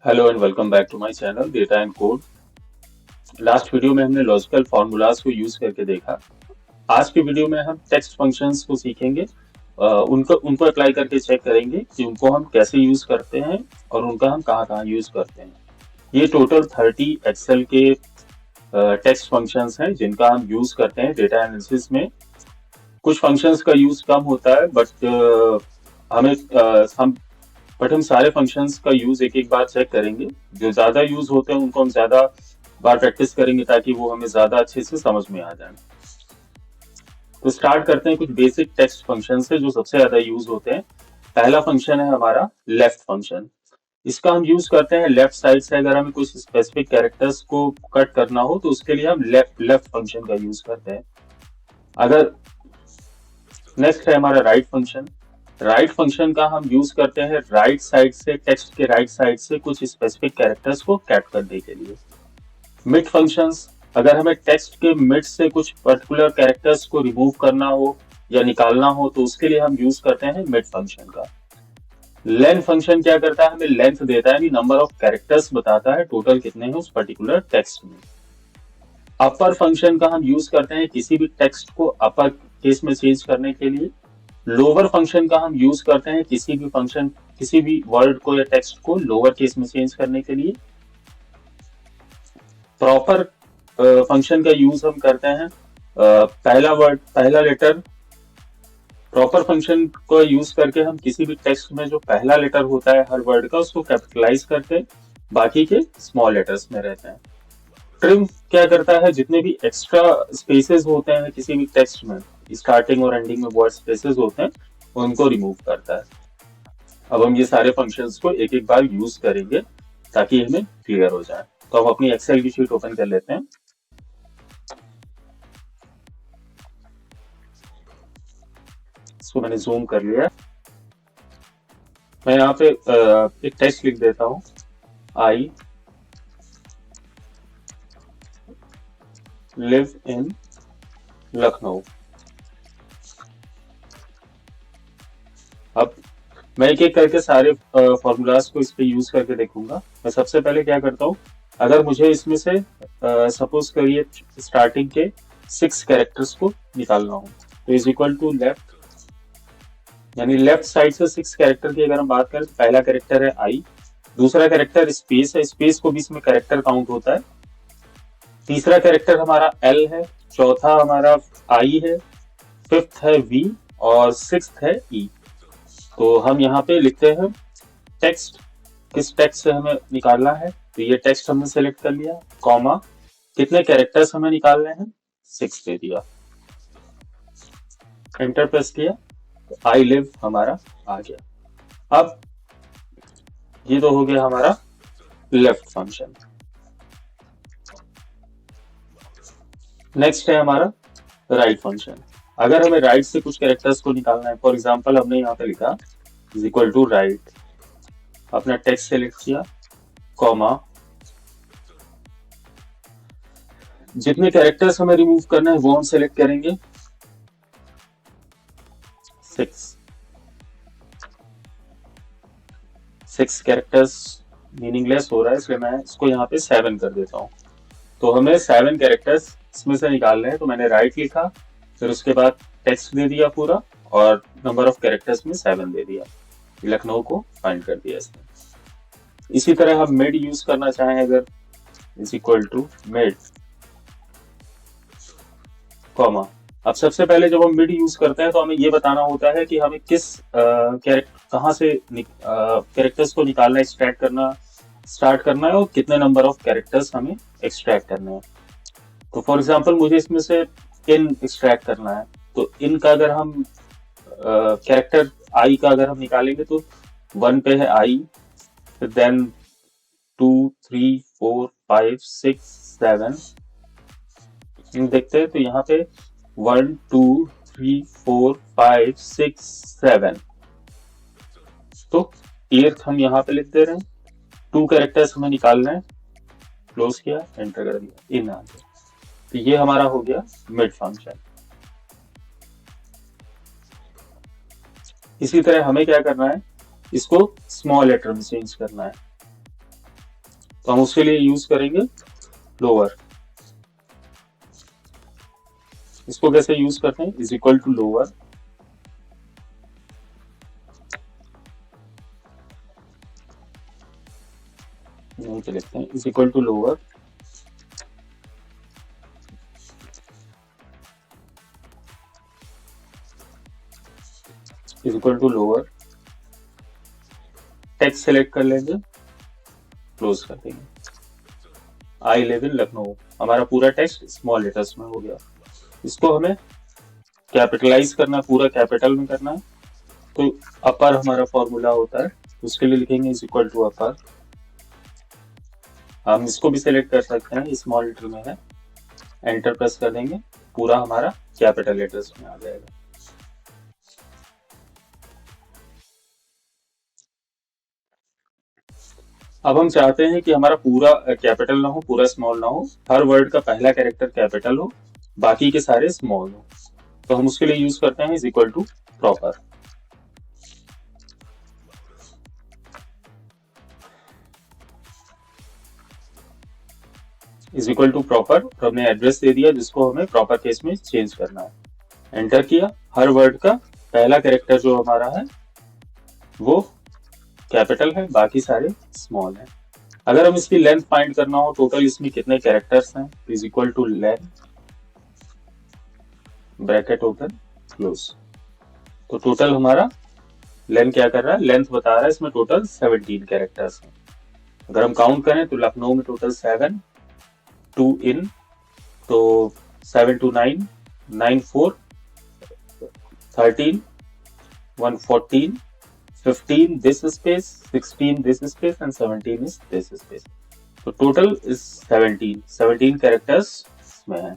Hello and welcome back to my channel data and code. Last video में हमने logical formulas को use करके देखा। आज की वीडियो में हम टेक्स्ट फंक्शंस को सीखेंगे। उनको उनको अप्लाई करके चेक करेंगे कि उनको हम कैसे यूज करते हैं और उनका हम कहाँ कहाँ यूज करते हैं। ये टोटल 30 एक्सेल के टेक्स्ट फंक्शंस हैं जिनका हम यूज करते हैं डेटा एनालिसिस में। कुछ फंक्शंस का यूज कम होता है हमें हम बट हम सारे फंक्शंस का यूज एक एक बार चेक करेंगे। जो ज्यादा यूज होते हैं उनको हम ज्यादा बार प्रैक्टिस करेंगे ताकि वो हमें ज्यादा अच्छे से समझ में आ जाए। तो स्टार्ट करते हैं कुछ बेसिक टेक्स्ट फंक्शन से जो सबसे ज्यादा यूज होते हैं। पहला फंक्शन है हमारा लेफ्ट फंक्शन। इसका हम यूज करते हैं लेफ्ट साइड से। अगर हमें कुछ स्पेसिफिक कैरेक्टर्स को कट करना हो तो उसके लिए हम लेफ्ट लेफ्ट फंक्शन का यूज करते हैं। अगर नेक्स्ट है हमारा राइट फंक्शन। राइट फंक्शन का हम यूज करते हैं राइट साइड से, टेक्स्ट के राइट साइड से कुछ स्पेसिफिक कैरेक्टर्स को कट करने के लिए। मिड फंक्शंस, अगर हमें टेक्स्ट के मिड से कुछ पर्टिकुलर कैरेक्टर्स को रिमूव करना हो या निकालना हो तो उसके लिए हम यूज करते हैं मिड फंक्शन का। लेंथ फंक्शन क्या करता है, हमें लेंथ देता है, नंबर ऑफ कैरेक्टर्स बताता है टोटल कितने हैं उस पर्टिकुलर टेक्स्ट में। अपर फंक्शन का हम यूज करते हैं किसी भी टेक्स्ट को अपर केस में चेंज करने के लिए। लोअर फंक्शन का हम यूज करते हैं किसी भी वर्ड को या टेक्स्ट को लोअर केस में चेंज करने के लिए। प्रॉपर फंक्शन का यूज हम करते हैं पहला लेटर। प्रॉपर फंक्शन को यूज करके हम किसी भी टेक्स्ट में जो पहला लेटर होता है हर वर्ड का उसको कैपिटलाइज करके बाकी के स्मॉल लेटर्स में रहते हैं। ट्रिम क्या करता है, जितने भी एक्स्ट्रा स्पेसेस होते हैं किसी भी टेक्स्ट में, स्टार्टिंग और एंडिंग में वर्ड स्पेसेस होते हैं, उनको रिमूव करता है। अब हम ये सारे फंक्शंस को एक एक बार यूज करेंगे ताकि हमें क्लियर हो जाए। तो हम अपनी एक्सेल की शीट ओपन कर लेते हैं। इसको मैंने जूम कर लिया। मैं यहाँ पे एक टेक्स्ट लिख देता हूँ। I live in Lucknow. अब मैं एक एक करके सारे फॉर्मूलाज को इस पे यूज करके देखूंगा। मैं सबसे पहले क्या करता हूँ, अगर मुझे इसमें से सपोज करिए स्टार्टिंग के 6 कैरेक्टर्स को निकालना हो तो इज इक्वल टू लेफ्ट, यानी लेफ्ट साइड से 6 कैरेक्टर की अगर हम बात करें तो पहला कैरेक्टर है आई, दूसरा कैरेक्टर स्पेस है, स्पेस को भी इसमें कैरेक्टर काउंट होता है, तीसरा कैरेक्टर हमारा एल है, चौथा हमारा आई है, फिफ्थ है वी और सिक्स्थ है ई। तो हम यहाँ पे लिखते हैं टेक्स्ट, किस टेक्स्ट से हमें निकालना है, तो ये टेक्स्ट हमने सेलेक्ट कर लिया, कॉमा कितने कैरेक्टर्स हमें निकालने हैं, 6 दे दिया, एंटर प्रेस किया तो आई लिव हमारा आ गया। अब ये तो हो गया हमारा लेफ्ट फंक्शन। नेक्स्ट है हमारा राइट फंक्शन। अगर हमें राइट से कुछ कैरेक्टर्स को निकालना है, फॉर एग्जांपल हमने यहाँ पे लिखा इज इक्वल टू राइट, अपना टेक्स्ट सेलेक्ट किया, कॉमा जितने कैरेक्टर्स हमें रिमूव करना है वो हम सेलेक्ट करेंगे, 6 कैरेक्टर्स मीनिंगलेस हो रहा है इसलिए मैं इसको यहाँ पे 7 कर देता हूँ। तो हमें 7 कैरेक्टर्स इसमें से निकालने हैं, तो मैंने राइट लिखा, फिर उसके बाद टेक्स्ट दे दिया पूरा और नंबर ऑफ कैरेक्टर्स में 7 दे दिया, लखनऊ को फाइंड कर दिया इसमें। इसी तरह हम मिड यूज करना चाहें अगर, is equal to mid, comma. अब सबसे पहले जब हम मिड यूज करते हैं तो हमें ये बताना होता है कि हमें किस कहाँ से कैरेक्टर्स को निकालना, एक्सट्रैक्ट करना स्टार्ट करना है और कितने नंबर ऑफ कैरेक्टर्स हमें एक्सट्रैक्ट करने हैं। तो फॉर एग्जांपल मुझे इसमें से इन एक्सट्रैक्ट करना है, तो इन का अगर हम कैरेक्टर आई का अगर हम निकालेंगे तो 1 पे है आई, फिर देन 2 3 4 5 6 7। देखते हैं तो यहाँ पे 1 2 3 4 5 6 7, तो एर्थ हम यहाँ पे लिख दे रहे हैं। 2 कैरेक्टर्स हमें निकालना है, क्लोज किया, एंटर कर दिया, इन आ गया। तो ये हमारा हो गया मिड फंक्शन। इसी तरह हमें क्या करना है, इसको स्मॉल लेटर में चेंज करना है। तो हम उसके लिए यूज करेंगे लोअर। इसको कैसे यूज करते हैं, इज इक्वल टू लोअर, नहीं तो लिखते हैं is equal to lower is equal to lower, text select कर लेंगे, क्लोज कर देंगे। I11 लखनऊ, हमारा पूरा टेक्स्ट स्मॉल लेटर्स में हो गया। इसको हमें कैपिटलाइज करना है, पूरा कैपिटल में करना है, तो अपर हमारा फॉर्मूला होता है, उसके लिए लिखेंगे इज इक्वल टू अपर। हम इसको भी सिलेक्ट कर सकते हैं, स्मॉल लेटर में है, एंटर प्रेस कर देंगे, पूरा हमारा कैपिटल लेटर्स में आ जाएगा। अब हम चाहते हैं कि हमारा पूरा कैपिटल ना हो, पूरा स्मॉल ना हो, हर वर्ड का पहला कैरेक्टर कैपिटल हो, बाकी के सारे स्मॉल हो। तो हम उसके लिए यूज करते हैं is equal to proper. Is equal to proper, और हमने एड्रेस दे दिया जिसको हमें प्रॉपर केस में चेंज करना है। एंटर किया, हर वर्ड का पहला कैरेक्टर जो हमारा है वो कैपिटल है, बाकी सारे स्मॉल है। अगर हम इसकी लेंथ फाइंड करना हो, टोटल इसमें कितने कैरेक्टर्स हैं, is equal to length, bracket open close. तो टोटल हमारा लेंथ क्या कर रहा है, लेंथ बता रहा है, इसमें टोटल 17 कैरेक्टर्स हैं। अगर हम काउंट करें तो लखनऊ में टोटल 7, 2 इन, तो 7 to 9, 9 4, 13, 1 14, 15 this space, 16 this space and 17 is this space. तो टोटल इज 17 कैरेक्टर्स में है।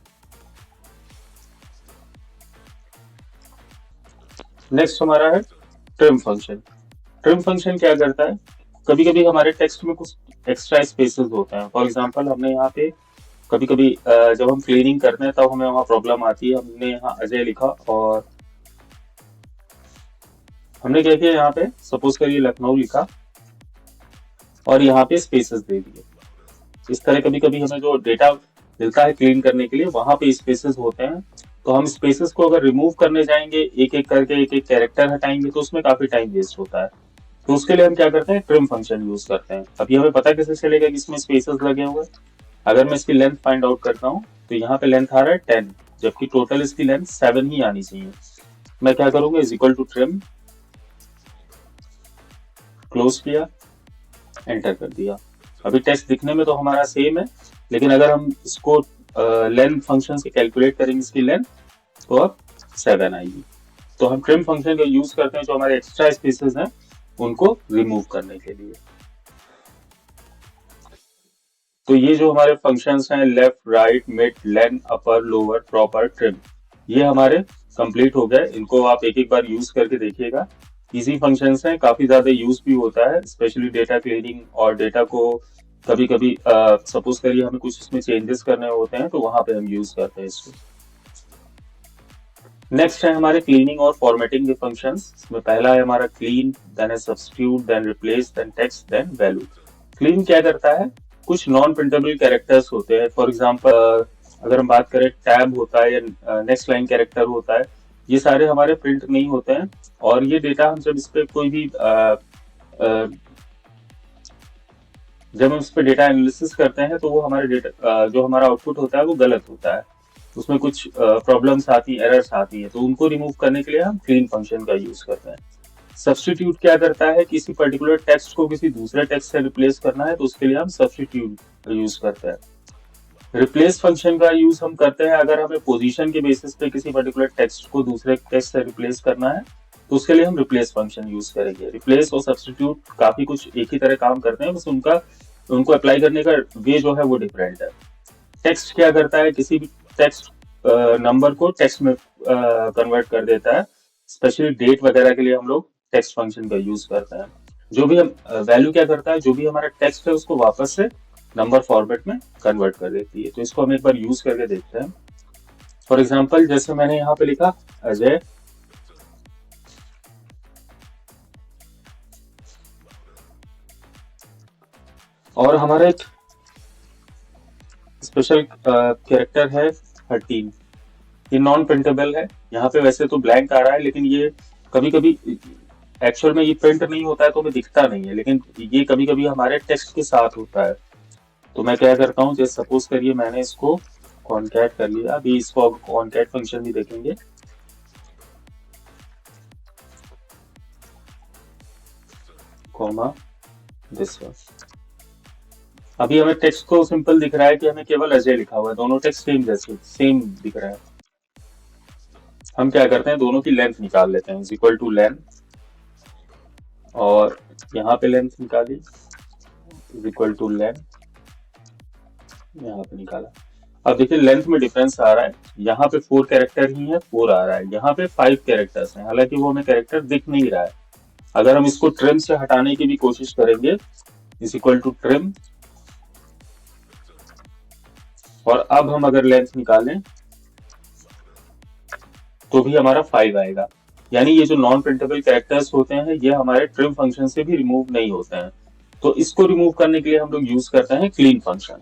नेक्स्ट हमारा है ट्रिम फंक्शन। ट्रिम फंक्शन क्या करता है, कभी कभी हमारे टेक्स्ट में कुछ एक्स्ट्रा स्पेसेस होते हैं। फॉर एग्जांपल हमने यहाँ पे कभी कभी जब हम क्लीनिंग करते हैं तब हमें वहाँ प्रॉब्लम आती है। हमने यहाँ अजय लिखा और हमने क्या किया, यहाँ पे सपोज करिए लखनऊ लिखा और यहाँ पे स्पेसेस दे दिए। इस तरह कभी कभी हमें जो डेटा मिलता है क्लीन करने के लिए वहां पे स्पेसेस होते हैं, तो हम स्पेसेस को अगर रिमूव करने जाएंगे, एक एक करके एक एक कैरेक्टर हटाएंगे, तो उसमें काफी टाइम वेस्ट होता है। तो उसके लिए हम क्या करते हैं, ट्रिम फंक्शन यूज करते हैं। अभी हमें पता कैसे चलेगा कि इसमें स्पेसेस लगे हुए। अगर मैं इसकी लेंथ फाइंड आउट करता हूँ तो यहाँ पे लेंथ आ रहा है 10, जबकि टोटल इसकी लेंथ 7 ही आनी चाहिए। मैं क्या करूंगा, is equal to trim, close किया, एंटर कर दिया। अभी टेक्स्ट दिखने में तो हमारा सेम है, लेकिन अगर हम इसको लेंथ फंक्शन से कैलकुलेट करेंगे इसकी लेंथ, तो अब 7 आएगी। तो हम ट्रिम फंक्शन का यूज करते हैं जो हमारे एक्स्ट्रा स्पेसेस हैं उनको रिमूव करने के लिए। तो ये जो हमारे फंक्शंस हैं, लेफ्ट, राइट, मिड, लेंथ, अपर, लोअर, प्रॉपर, ट्रिम, ये हमारे कंप्लीट हो गए। इनको आप एक एक बार यूज करके देखिएगा। इजी फंक्शंस हैं, काफी ज्यादा यूज भी होता है, स्पेशली डेटा क्लीनिंग और डेटा को कभी कभी सपोज करिए हमें कुछ इसमें चेंजेस करने होते हैं तो वहां पे हम यूज करते हैं इसको। नेक्स्ट है हमारे क्लीनिंग और फॉर्मेटिंग के फंक्शंस। इसमें पहला है हमारा क्लीन, देन है substitute, then replace, then text, then value. Clean क्या करता है, कुछ नॉन प्रिंटेबल कैरेक्टर्स होते हैं। फॉर एग्जांपल अगर हम बात करें, टैब होता है या नेक्स्ट लाइन कैरेक्टर होता है, ये सारे हमारे प्रिंट नहीं होते हैं। और ये डेटा हम जब इस पे कोई भी जब हम इस पे डेटा एनालिसिस करते हैं तो वो हमारे डेटा जो हमारा आउटपुट होता है वो गलत होता है, उसमें कुछ प्रॉब्लम्स आती है, एरर्स आती है, तो उनको रिमूव करने के लिए हम क्लीन फंक्शन का यूज करते हैं। सब्स्टिट्यूट क्या करता है, किसी पर्टिकुलर टेक्स्ट को किसी दूसरे टेक्स्ट से रिप्लेस करना है तो उसके लिए हम सब्स्टिट्यूट यूज करते हैं। रिप्लेस फंक्शन का यूज हम करते हैं अगर हमें पोजीशन के बेसिस पे किसी पर्टिकुलर टेक्स्ट को दूसरे टेक्स्ट से रिप्लेस करना है, तो उसके लिए हम रिप्लेस फंक्शन यूज करेंगे। रिप्लेस और सब्स्टिट्यूट काफी कुछ एक ही तरह काम करते हैं, बस उनको अप्लाई करने का वे जो है वो डिफरेंट है। टेक्स्ट क्या करता है, किसी भी टेक्स्ट नंबर को टेक्स्ट में कन्वर्ट कर देता है। स्पेशली डेट वगैरह के लिए हम लोग टेक्स्ट फंक्शन का यूज करते हैं। जो भी हम वैल्यू क्या करता है, जो भी हमारा टेक्स्ट है उसको वापस से नंबर फॉर्मेट में कन्वर्ट कर देती है। तो इसको हम एक बार यूज करके देखते हैं। फॉर एग्जाम्पल जैसे मैंने यहाँ पे लिखा अजय, और हमारा एक स्पेशल कैरेक्टर है 13, ये नॉन प्रिंटेबल है। यहाँ पे वैसे तो ब्लैंक आ रहा है, लेकिन ये कभी कभी एक्चुअल में ये प्रिंट नहीं होता है तो हमें दिखता नहीं है, लेकिन ये कभी कभी हमारे टेक्स्ट के साथ होता है। तो मैं क्या करता हूँ, जैसे सपोज करिए मैंने इसको कॉन्कैट कर लिया, अभी इसको कॉन्कैट फंक्शन भी देखेंगे। कॉमा दिस वन, अभी हमें टेक्स्ट को सिंपल दिख रहा है कि हमें केवल अजय लिखा हुआ है, दोनों टेक्स्ट सेम जैसे सेम दिख रहा है। हम क्या करते हैं, दोनों की लेंथ निकाल लेते हैं, इज इक्वल टू लेंथ, और यहाँ पे लेंथ निकाली इज इक्वल टू लेंथ, यहाँ पे निकाला। अब देखिए लेंथ में डिफरेंस आ रहा है, यहाँ पे 4 कैरेक्टर ही है, 4 आ रहा है, यहाँ पे 5 कैरेक्टर्स हैं, हालांकि वो हमें कैरेक्टर दिख नहीं रहा है। अगर हम इसको ट्रिम से हटाने की भी कोशिश करेंगे, इज इक्वल टू ट्रिम, और अब हम अगर लेंथ निकालें तो भी हमारा 5 आएगा। यानी ये जो नॉन प्रिंटेबल कैरेक्टर्स होते हैं ये हमारे ट्रिम फंक्शन से भी रिमूव नहीं होते हैं। तो इसको रिमूव करने के लिए हम लोग यूज करते हैं क्लीन फंक्शन।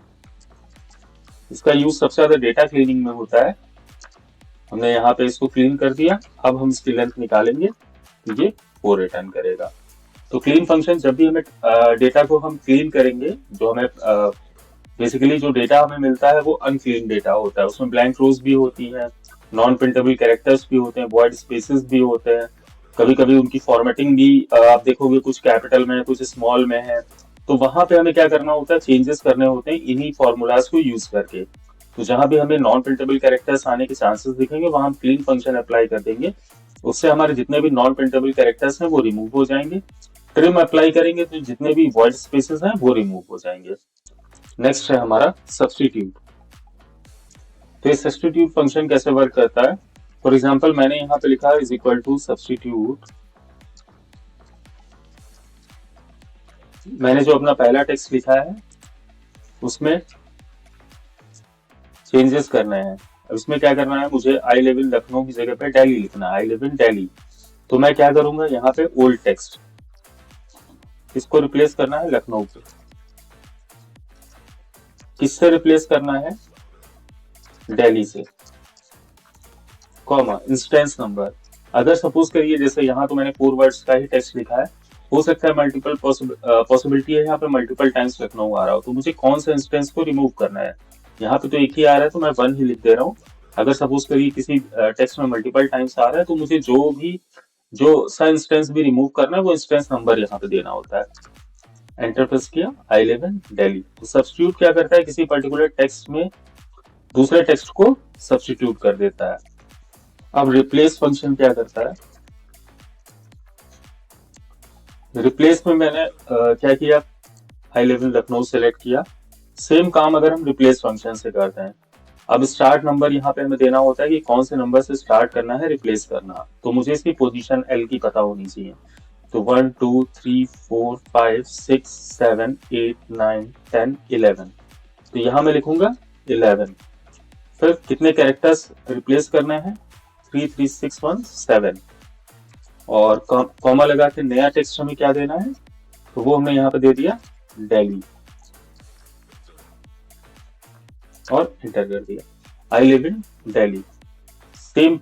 इसका यूज सबसे ज्यादा डेटा क्लीनिंग में होता है। हमने यहाँ पे इसको क्लीन कर दिया, अब हम इसकी लेंथ निकालेंगे तो ये 4 रिटर्न करेगा। तो क्लीन फंक्शन, जब भी हमें डेटा को हम क्लीन करेंगे, जो हमें बेसिकली जो डेटा हमें मिलता है वो अनक्लीन डेटा होता है, उसमें ब्लैंक रोज भी होती है, नॉन प्रिंटेबल कैरेक्टर्स भी होते हैं, वॉइड स्पेसेस भी होते हैं, कभी कभी उनकी फॉर्मेटिंग भी आप देखोगे कुछ कैपिटल में है कुछ स्मॉल में है। तो वहां पे हमें क्या करना होता है, चेंजेस करने होते हैं इन्हीं फॉर्मूलाज को यूज करके। तो जहां भी हमें नॉन प्रिंटेबल कैरेक्टर्स आने के चांसेस दिखेंगे वहां हम क्लीन फंक्शन अप्लाई कर देंगे, उससे हमारे जितने भी नॉन प्रिंटेबल कैरेक्टर्स हैं वो रिमूव हो जाएंगे। ट्रिम अप्लाई करेंगे तो जितने भी वॉइड स्पेसेस हैं वो रिमूव हो जाएंगे। नेक्स्ट है हमारा सब्स्टिट्यूट। तो ये सब्स्टिट्यूट फंक्शन कैसे वर्क करता है, फॉर एग्जांपल मैंने यहाँ पे लिखा है इज इक्वल टू सब्स्टिट्यूट, मैंने जो अपना पहला टेक्स्ट लिखा है उसमें चेंजेस करने हैं। अब इसमें क्या करना है, मुझे आई लिव इन लखनऊ की जगह पे दिल्ली लिखना है, आई लिव इन दिल्ली। तो मैं क्या करूंगा, यहाँ पे ओल्ड टेक्स्ट इसको रिप्लेस करना है लखनऊ पे, किससे रिप्लेस करना है, दिल्ली से, कॉमा इंस्टेंस नंबर। अगर सपोज करिए जैसे यहाँ तो मैंने 4 वर्ड्स का ही टेक्स्ट लिखा है, हो सकता है मल्टीपल पॉसिबिलिटी है यहाँ पे मल्टीपल टाइम्स लखनऊ आ रहा हो, तो मुझे कौन सा इंस्टेंस को रिमूव करना है। यहाँ पे तो एक ही आ रहा है तो मैं 1 ही लिख दे रहा हूँ। अगर सपोज करिए किसी टेक्स्ट में मल्टीपल टाइम्स आ रहा है तो मुझे जो सा इंस्टेंस भी रिमूव करना है वो इंस्टेंस नंबर यहाँ पे देना होता है। एंटर प्रेस किया, आई लिव इन दिल्ली। तो सब्स्टिट्यूट क्या करता है, किसी पर्टिकुलर टेक्स्ट में दूसरे टेक्स्ट को सब्स्टिट्यूट कर देता है। अब रिप्लेस फंक्शन क्या करता है, रिप्लेस में मैंने क्या किया, I live in Lucknow select किया। सेम काम अगर हम रिप्लेस फंक्शन से करते हैं, अब स्टार्ट नंबर यहाँ पे हमें देना होता है कि कौन से नंबर से स्टार्ट करना है रिप्लेस करना, तो मुझे इसकी पोजीशन एल की पता होनी चाहिए। तो 1 2 3 4 5 6 7 8 9 10 11, तो यहाँ मैं लिखूंगा 11। फिर कितने कैरेक्टर्स रिप्लेस करने हैं, 3 3 6 1 7, और कॉमा लगा के नया टेक्स्ट हमें क्या देना है, तो वो हमने यहाँ पे दे दिया दिल्ली, और एंटर कर दिया, I live in Delhi. Same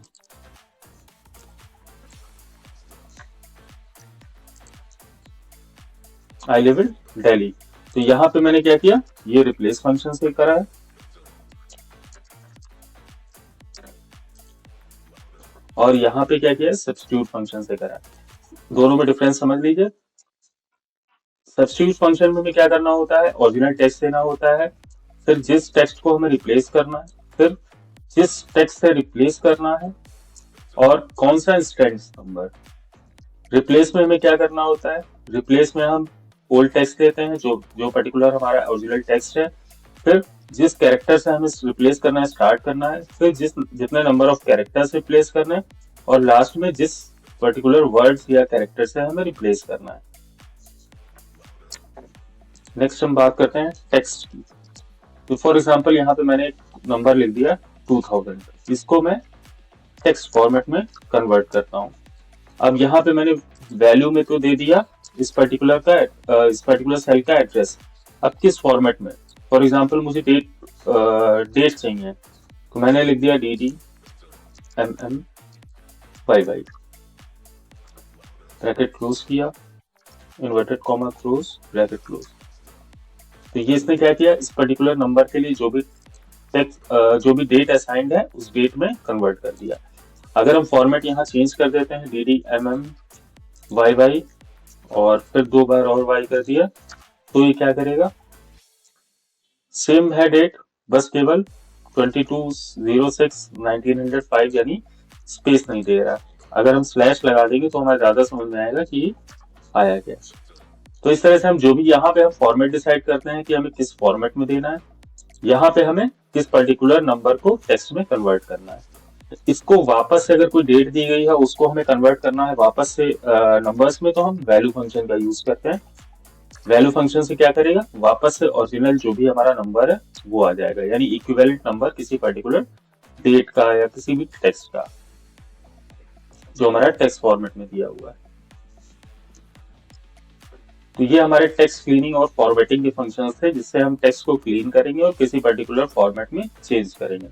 I live in Delhi. तो यहाँ पे मैंने क्या किया, ये रिप्लेस फंक्शन से करा है, और यहाँ पे क्या किया है, सब्स्टिट्यूट फंक्शन से करा है। दोनों में डिफरेंस समझ लीजिए। सब्स्टिट्यूट फंक्शन में क्या करना होता है, ओरिजिनल टेक्स्ट देना होता है, फिर जिस टेक्स्ट को हमें रिप्लेस करना है, फिर जिस टेक्स्ट से रिप्लेस करना है, और कौन सा इंस्टेंस नंबर। रिप्लेस में हमें क्या करना होता है, रिप्लेस में हम ओल्ड टेक्स्ट देते हैं जो पर्टिकुलर हमारा ओरिजिनल टेक्स्ट है, फिर जिस कैरेक्टर से हमें रिप्लेस करना है स्टार्ट करना है, फिर जितने नंबर ऑफ कैरेक्टर्स रिप्लेस करना है, और लास्ट में जिस पर्टिकुलर वर्ड्स या कैरेक्टर से हमें रिप्लेस करना है। नेक्स्ट हम बात करते हैं टेक्स्ट की। तो फॉर एग्जांपल यहाँ पे मैंने एक नंबर लिख दिया 2000, इसको मैं टेक्स्ट फॉर्मेट में कन्वर्ट करता हूँ। अब यहाँ पे मैंने वैल्यू में तो दे दिया इस पर्टिकुलर सेल का एड्रेस, अब किस फॉर्मेट में, फॉर एग्जाम्पल मुझे डेट चाहिए, तो मैंने लिख दिया DDMM YY, ब्रैकेट क्लोज किया, inverted comma close, bracket close. तो ये इसने क्या किया, इस पर्टिकुलर नंबर के लिए जो भी डेट असाइंड है उस डेट में कन्वर्ट कर दिया। अगर हम फॉर्मेट यहाँ चेंज कर देते हैं DDMMYY और फिर 2 बार और y कर दिया, तो ये क्या करेगा, सेम है डेट, बस केवल 22061905 यानी स्पेस नहीं दे रहा। अगर हम स्लैश लगा देंगे तो हमें ज्यादा समझ में आएगा कि आया क्या। तो इस तरह से हम जो भी यहाँ पे हम फॉर्मेट डिसाइड करते हैं कि हमें किस फॉर्मेट में देना है, यहाँ पे हमें किस पर्टिकुलर नंबर को टेक्स्ट में कन्वर्ट करना है। इसको वापस से अगर कोई डेट दी गई है उसको हमें कन्वर्ट करना है वापस से नंबर्स में, तो हम वैल्यू फंक्शन का यूज करते हैं। वैल्यू फंक्शन से क्या करेगा, वापस से ओरिजिनल जो भी हमारा नंबर है वो आ जाएगा, यानी इक्विवेलेंट नंबर किसी पर्टिकुलर डेट का या किसी भी टेक्स्ट का जो हमारा टेक्स्ट फॉर्मेट में दिया हुआ है। तो ये हमारे टेक्स्ट क्लीनिंग और फॉर्मेटिंग के फंक्शंस थे, जिससे हम टेक्स्ट को क्लीन करेंगे और किसी पर्टिकुलर फॉर्मेट में चेंज करेंगे।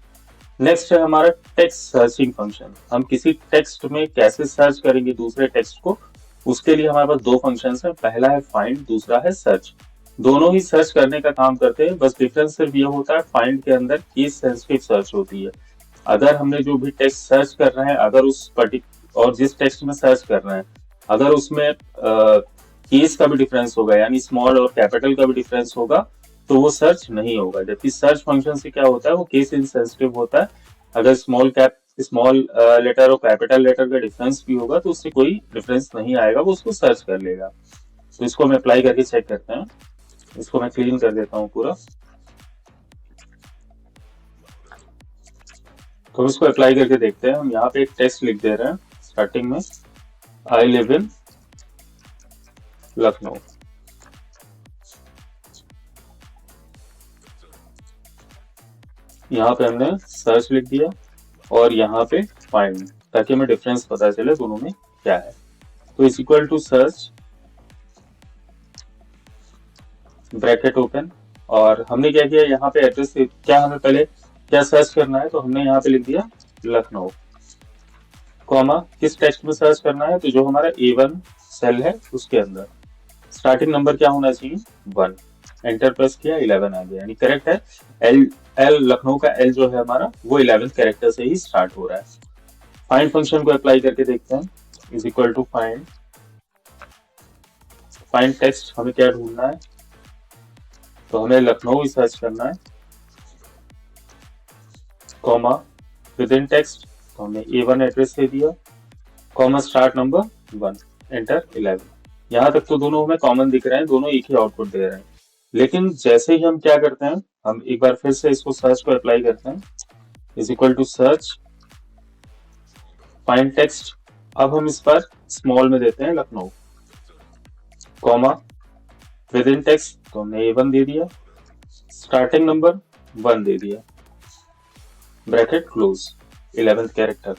नेक्स्ट है हमारा टेक्स्ट सर्चिंग फंक्शन। हम किसी टेक्स्ट में कैसे सर्च करेंगे दूसरे टेक्स्ट को, उसके लिए हमारे पास दो फंक्शंस हैं, पहला है फाइंड, दूसरा है सर्च। दोनों ही सर्च करने का काम करते हैं, बस डिफरेंस सिर्फ ये होता है फाइंड के अंदर केस सेंसिटिव सर्च होती है। अगर हमने जो भी टेक्स्ट सर्च कर रहे हैं, अगर उस और जिस टेक्स्ट में सर्च कर रहे हैं अगर उसमें केस का भी डिफरेंस होगा, यानी स्मॉल और कैपिटल का भी डिफरेंस होगा, तो वो सर्च नहीं होगा। जबकि सर्च फंक्शन से क्या होता है, वो केस इनसेंसिटिव होता है। अगर स्मॉल लेटर और कैपिटल लेटर का डिफरेंस भी होगा तो उससे कोई डिफरेंस नहीं आएगा, वो उसको सर्च कर लेगा। तो इसको हम अप्लाई करके चेक करते हैं। इसको मैं क्लीन कर देता हूँ पूरा। तो हम इसको अप्लाई करके देखते हैं। हम यहाँ पे एक टेक्स्ट लिख दे रहे हैं स्टार्टिंग में, आई लिव इन लखनऊ। यहाँ पे हमने सर्च लिख दिया और यहाँ पे फाइंड, ताकि हमें डिफरेंस पता चले दोनों में क्या है। तो is equal to search, bracket open, और हमने क्या किया, यहाँ पे एड्रेस क्या हमें पहले क्या सर्च करना है, तो हमने यहाँ पे लिख दिया लखनऊ, कॉमा किस टेक्स्ट में सर्च करना है, तो जो हमारा A1 सेल है उसके अंदर स्टार्टिंग नंबर क्या होना चाहिए, 1। एंटर प्रेस किया, 11 आ गया, यानी करेक्ट है। एल लखनऊ का एल जो है हमारा वो 11 कैरेक्टर से ही स्टार्ट हो रहा है। फाइंड फंक्शन को अप्लाई करके देखते हैं। Is equal to find, find text, हमें क्या ढूंढना है, तो हमें लखनऊ ही सर्च करना है, कॉमा विद इन टेक्स्ट, तो हमने A1 एड्रेस दे दिया, कॉमा स्टार्ट नंबर 1, एंटर 11। यहाँ तक तो दोनों हमें कॉमन दिख रहे हैं, दोनों एक ही आउटपुट दे रहे हैं। लेकिन जैसे ही हम क्या करते हैं, हम एक बार फिर से इसको सर्च को अप्लाई करते हैं। Is equal to search, find text, अब हम इस पर स्मॉल में देते हैं Lucknow, comma within text, तो हमने A1 दे दिया, स्टार्टिंग नंबर 1 दे दिया, ब्रैकेट क्लोज, 11th कैरेक्टर।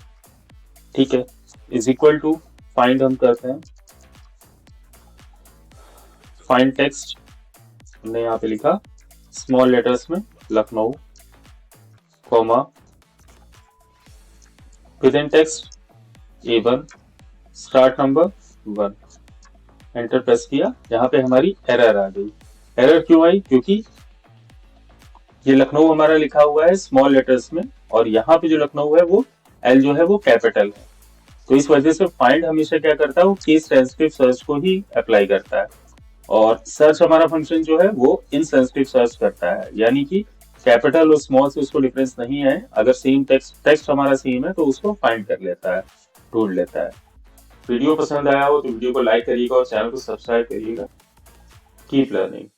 ठीक है। इज इक्वल टू फाइंड हम करते हैं, फाइंड टेक्स्ट, हमने यहाँ पे लिखा स्मॉल लेटर्स में Lucknow, comma within text A1, start number 1, enter press किया। यहाँ पे हमारी एरर आ गई। एरर क्यों आई, क्योंकि ये लखनऊ हमारा लिखा हुआ है स्मॉल लेटर्स में, और यहाँ पे जो लखनऊ है वो एल जो है वो कैपिटल है। तो इस वजह से फाइंड हमेशा क्या करता है, वो केस सेंसिटिव सर्च को ही अप्लाई करता है, और सर्च हमारा फंक्शन जो है वो इनसेंसिटिव सर्च करता है, यानी कि कैपिटल और स्मॉल से उसको डिफरेंस नहीं है। अगर सेम टेक्स्ट हमारा सेम है तो उसको फाइंड कर लेता है, ढूंढ लेता है। वीडियो पसंद आया हो तो वीडियो को लाइक करिएगा और चैनल को सब्सक्राइब करिएगा। Keep learning.